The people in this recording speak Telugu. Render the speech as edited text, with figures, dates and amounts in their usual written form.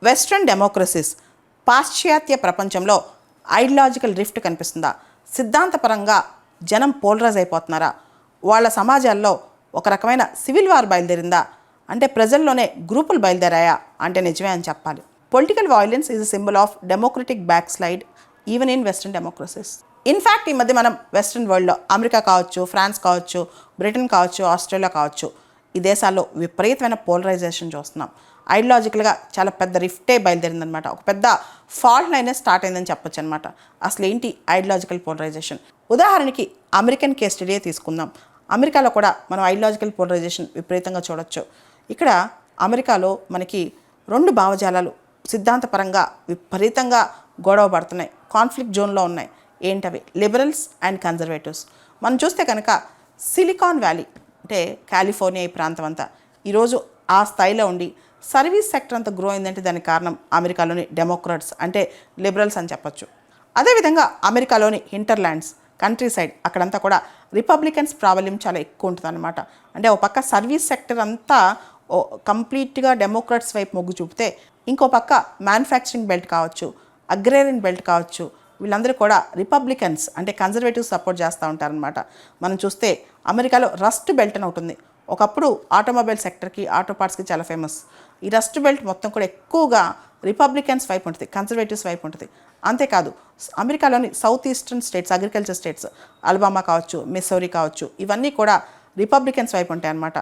వెస్ట్రన్ డెమోక్రసీస్ పాశ్చాత్య ప్రపంచంలో ఐడియాలజికల్ రిఫ్ట్ కనిపిస్తుందా? సిద్ధాంతపరంగా జనం పోలరైజ్ అయిపోతున్నారా? వాళ్ళ సమాజాల్లో ఒక రకమైన సివిల్ వార్ బయలుదేరిందా? అంటే ప్రజల్లోనే గ్రూపులు బయలుదేరాయా అంటే నిజమే అని చెప్పాలి. Political violence is a symbol of democratic back slide even in western democracies. In fact ఈ మధ్య మనం వెస్ట్రన్ వరల్డ్లో అమెరికా కావచ్చు, ఫ్రాన్స్ కావచ్చు, బ్రిటన్ కావచ్చు, ఆస్ట్రేలియా కావచ్చు, ఈ దేశాల్లో విపరీతమైన పోలరైజేషన్ చూస్తున్నాం. ఐడియాలజికల్గా చాలా పెద్ద రిఫ్టే బయలుదేరిందనమాట. ఒక పెద్ద ఫాల్ట్ లైనే స్టార్ట్ అయిందని చెప్పొచ్చు అనమాట. అసలు ఏంటి ఐడియాలజికల్ పోలరైజేషన్? ఉదాహరణకి అమెరికన్ కేస్ స్టడీ తీసుకుందాం. అమెరికాలో కూడా మనం ఐడియాలజికల్ పోలరైజేషన్ విపరీతంగా చూడొచ్చు. ఇక్కడ అమెరికాలో మనకి రెండు భావజాలాలు సిద్ధాంతపరంగా విపరీతంగా గొడవ పడుతున్నాయి, కాన్ఫ్లిక్ట్ జోన్లో ఉన్నాయి. ఏంటవి? Liberals and conservatives. మనం చూస్తే కనుక సిలికాన్ వ్యాలీ అంటే కాలిఫోర్నియా ఈ ప్రాంతం అంతా ఈరోజు ఆ స్థాయిలో ఉండి సర్వీస్ సెక్టర్ అంతా గ్రో అయిందంటే దానికి కారణం అమెరికాలోని డెమోక్రాట్స్ అంటే లిబరల్స్ అని చెప్పొచ్చు. అదేవిధంగా అమెరికాలోని హింటర్లాండ్స్ కంట్రీ సైడ్ అక్కడంతా కూడా రిపబ్లికన్స్ ప్రాబల్యం చాలా ఎక్కువ ఉంటుంది అనమాట. అంటే ఒక పక్క సర్వీస్ సెక్టర్ అంతా కంప్లీట్గా డెమోక్రాట్స్ వైపు మొగ్గు చూపితే, ఇంకో పక్క మ్యానుఫ్యాక్చరింగ్ బెల్ట్ కావచ్చు, అగ్రేరియన్ బెల్ట్ కావచ్చు, వీళ్ళందరూ కూడా రిపబ్లికన్స్ అంటే కన్జర్వేటివ్స్ సపోర్ట్ చేస్తూ ఉంటారనమాట. మనం చూస్తే అమెరికాలో రస్ట్ బెల్ట్ అని ఉంటుంది. ఒకప్పుడు ఆటోమొబైల్ సెక్టర్కి, ఆటో పార్ట్స్కి చాలా ఫేమస్. ఈ రస్ట్ బెల్ట్ మొత్తం కూడా ఎక్కువగా రిపబ్లికన్స్ వైపు ఉంటుంది, కన్జర్వేటివ్స్ వైపు ఉంటుంది. అంతేకాదు అమెరికాలోని south eastern states, agriculture states, Alabama కావచ్చు, మిస్సౌరీ కావచ్చు, ఇవన్నీ కూడా రిపబ్లికన్స్ వైపు ఉంటాయి అన్నమాట.